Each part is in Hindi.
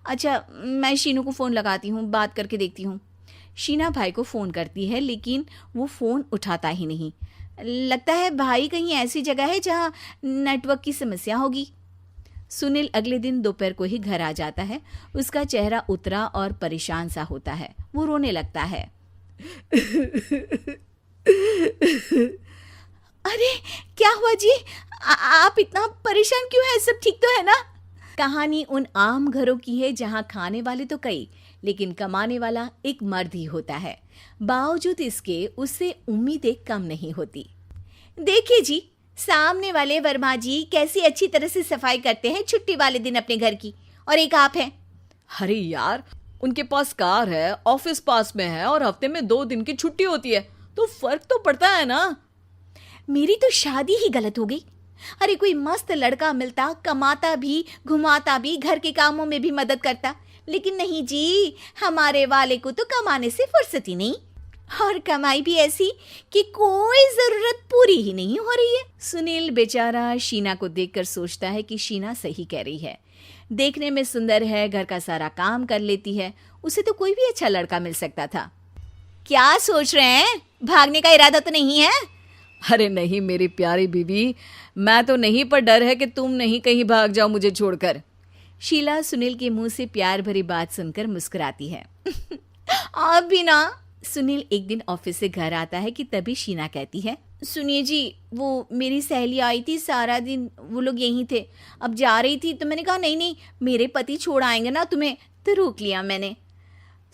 अच्छा, मैं शीनू को फ़ोन लगाती हूँ, बात करके देखती हूँ। शीना भाई को फ़ोन करती है लेकिन वो फ़ोन उठाता ही नहीं। लगता है भाई कहीं ऐसी जगह है जहाँ नेटवर्क की समस्या होगी। सुनील अगले दिन दोपहर को ही घर आ जाता है। उसका चेहरा उतरा और परेशान सा होता है। वो रोने लगता है। अरे, क्या हुआ जी? आप इतना परेशान क्यों हैं? सब ठीक तो है ना? कहानी उन आम घरों की है जहां खाने वाले तो कई, लेकिन कमाने वाला एक मर्द ही होता है। बावजूद इसके उससे उम्मीदें कम नहीं होती। देखिए जी, सामने वाले वर्मा जी कैसी अच्छी तरह से सफाई करते हैं छुट्टी वाले दिन अपने घर की, और एक आप हैं। अरे यार, उनके पास कार है, ऑफिस पास में है और हफ्ते में 2 दिन की छुट्टी होती है, तो फर्क तो पड़ता है ना। मेरी तो शादी ही गलत हो गई। अरे कोई मस्त लड़का मिलता, कमाता भी, घुमाता भी, घर के कामों में भी मदद करता, लेकिन नहीं जी, हमारे वाले को तो कमाने से फुर्सत ही नहीं, और कमाई भी ऐसी कि कोई जरूरत पूरी ही नहीं हो रही है। सुनील बेचारा शीना को देखकर सोचता है कि शीना सही कह रही है। देखने में सुंदर है, घर का सारा काम कर लेती है, उसे तो कोई भी अच्छा लड़का मिल सकता था। क्या सोच रहे हैं? भागने का इरादा तो नहीं है? अरे नहीं मेरी प्यारी बीवी, मैं तो नहीं, पर डर है कि तुम नहीं कहीं भाग जाओ मुझे छोड़कर। शीला सुनील के मुंह से प्यार भरी बात सुनकर मुस्कुराती है। आप भी ना। सुनील एक दिन ऑफिस से घर आता है कि तभी शीना कहती है, सुनिए जी, वो मेरी सहेली आई थी, सारा दिन वो लोग यहीं थे। अब जा रही थी तो मैंने कहा नहीं नहीं, मेरे पति छोड़ आएंगे ना तुम्हें, तो रोक लिया मैंने।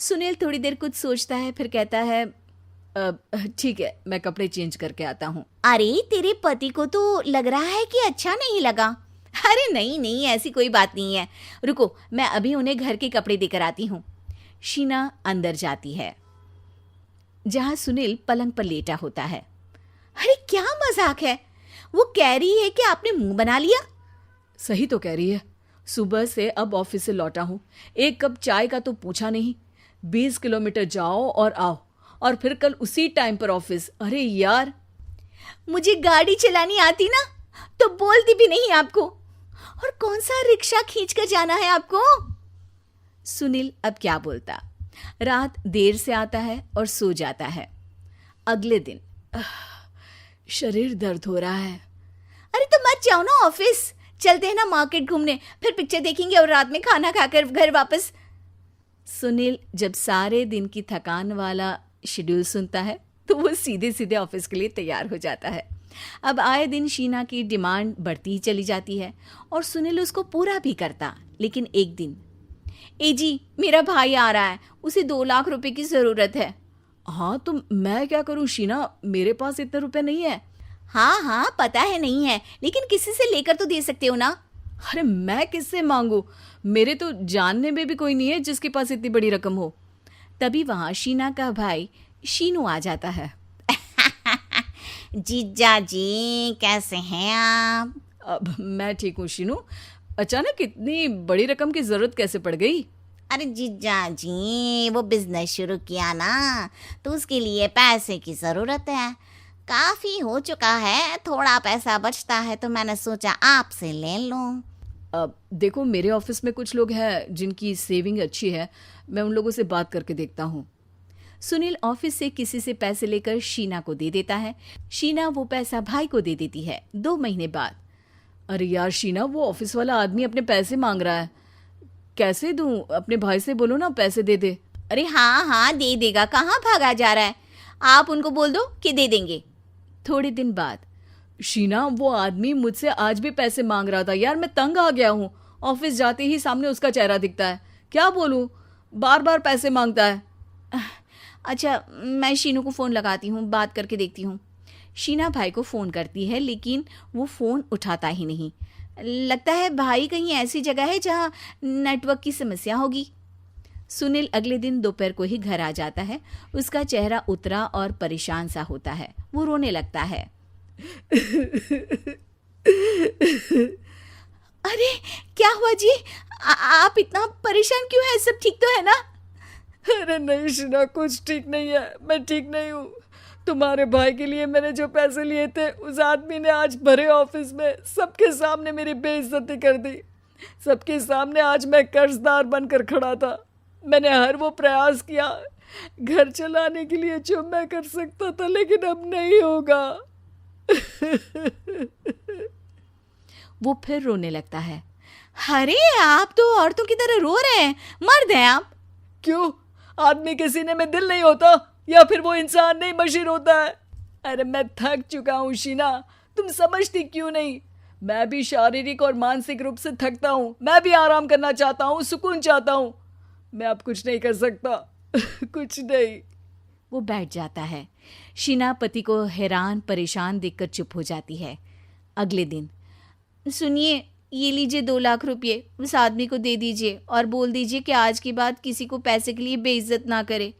सुनील थोड़ी देर कुछ सोचता है, फिर कहता है, ठीक है, मैं कपड़े चेंज करके आता हूँ। अरे तेरे पति को तो लग रहा है कि अच्छा नहीं लगा। अरे नहीं नहीं, ऐसी कोई बात नहीं है, रुको मैं अभी उन्हें घर के कपड़े देकर आती हूँ। शीना अंदर जाती है जहां सुनील पलंग पर लेटा होता है। अरे क्या मजाक है? वो कह रही है कि आपने मुंह बना लिया। सही तो कह रही है, सुबह से अब ऑफिस से लौटा हूँ, एक कप चाय का तो पूछा नहीं। 20 किलोमीटर जाओ और आओ, और फिर कल उसी टाइम पर ऑफिस। अरे यार, मुझे गाड़ी चलानी आती ना तो बोलती भी नहीं आपको, और कौन सा रिक्शा खींच कर जाना है आपको। सुनील अब क्या बोलता। रात देर से आता है और सो जाता है। अगले दिन, शरीर दर्द हो रहा है। अरे तो मत जाओ ना ऑफिस, चलते हैं ना मार्केट घूमने, फिर पिक्चर देखेंगे और रात में खाना खाकर घर वापस। सुनील जब सारे दिन की थकान वाला शेड्यूल सुनता है तो वो सीधे सीधे ऑफिस के लिए तैयार हो जाता है। अब आए दिन शीना की डिमांड बढ़ती ही चली जाती है और सुनील उसको पूरा भी करता। लेकिन एक दिन, ए जी, मेरा भाई आ रहा है, उसे 2 लाख रुपए की जरूरत है। हाँ तो मैं क्या करूँ शीना, मेरे पास इतने रुपए नहीं है। हाँ हाँ पता है नहीं है, लेकिन किसी से लेकर तो दे सकते हो ना। अरे मैं किससे मांगू, मेरे तो जानने में भी कोई नहीं है जिसके पास इतनी बड़ी रकम हो। तभी वहां शीना का भाई शीनू आ जाता है। जीजा जी कैसे हैं आप? अब मैं ठीक हूँ शीनू, अचानक इतनी बड़ी रकम की जरूरत कैसे पड़ गई? अरे जीजा जी, वो बिजनेस शुरू किया ना, तो उसके लिए पैसे की जरूरत है। काफी हो चुका है, थोड़ा पैसा बचता है तो मैंने सोचा आपसे ले लूं। अब देखो, मेरे ऑफिस में कुछ लोग हैं जिनकी सेविंग अच्छी है, मैं उन लोगों से बात करके देखता हूँ। सुनील ऑफिस से किसी से पैसे लेकर शीना को दे देता है। शीना वो पैसा भाई को दे देती है 2 महीने बाद। अरे यार शीना, वो ऑफिस वाला आदमी अपने पैसे मांग रहा है, कैसे दूं? अपने भाई से बोलो ना पैसे दे दे। अरे हाँ हाँ दे देगा, कहाँ भागा जा रहा है, आप उनको बोल दो कि दे देंगे। थोड़े दिन बाद, शीना, वो आदमी मुझसे आज भी पैसे मांग रहा था यार, मैं तंग आ गया हूँ। ऑफिस जाते ही सामने उसका चेहरा दिखता है, क्या बोलूँ, बार बार पैसे मांगता है। अच्छा, मैं शीनू को फ़ोन लगाती हूँ, बात करके देखती हूँ। शीना भाई को फ़ोन करती है लेकिन वो फ़ोन उठाता ही नहीं। लगता है भाई कहीं ऐसी जगह है जहाँ नेटवर्क की समस्या होगी। सुनील अगले दिन दोपहर को ही घर आ जाता है। उसका चेहरा उतरा और परेशान सा होता है। वो रोने लगता है। अरे क्या हुआ जी? आप इतना परेशान क्यों हैं? सब ठीक तो है ना? अरे नहीं शीना, कुछ ठीक नहीं है, मैं ठीक नहीं हूँ। तुम्हारे भाई के लिए मैंने जो पैसे लिए थे, उस आदमी ने आज भरे ऑफिस में सबके सामने मेरी बेइज्जती कर दी। सबके सामने आज मैं कर्जदार बनकर खड़ा था। मैंने हर वो प्रयास किया घर चलाने के लिए जो मैं कर सकता था, लेकिन अब नहीं होगा। वो फिर रोने लगता है। अरे आप तो औरतों की तरह रो रहे हैं, मर्द हैं आप। क्यों, आदमी के सीने में दिल नहीं होता, या फिर वो इंसान नहीं मशीन होता है? अरे मैं थक चुका हूँ शीना, तुम समझती क्यों नहीं? मैं भी शारीरिक और मानसिक रूप से थकता हूँ। मैं भी आराम करना चाहता हूँ, सुकून चाहता हूँ। मैं अब कुछ नहीं कर सकता। कुछ नहीं। वो बैठ जाता है। शीना पति को हैरान परेशान देखकर चुप हो जाती है। अगले दिन, सुनिए, ये लीजिए 2 लाख रुपये, उस आदमी को दे दीजिए और बोल दीजिए कि आज के बाद किसी को पैसे के लिए बेइज्जत ना करे।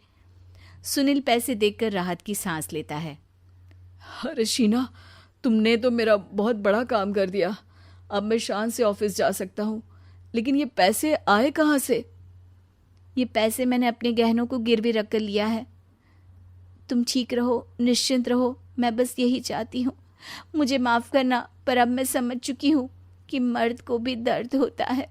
सुनील पैसे देखकर राहत की सांस लेता है। अरे शीना, तुमने तो मेरा बहुत बड़ा काम कर दिया। अब मैं शान से ऑफिस जा सकता हूँ, लेकिन ये पैसे आए कहाँ से? ये पैसे मैंने अपने गहनों को गिरवी रख कर लिया है। तुम ठीक रहो, निश्चिंत रहो, मैं बस यही चाहती हूँ। मुझे माफ़ करना, पर अब मैं समझ चुकी हूँ कि मर्द को भी दर्द होता है।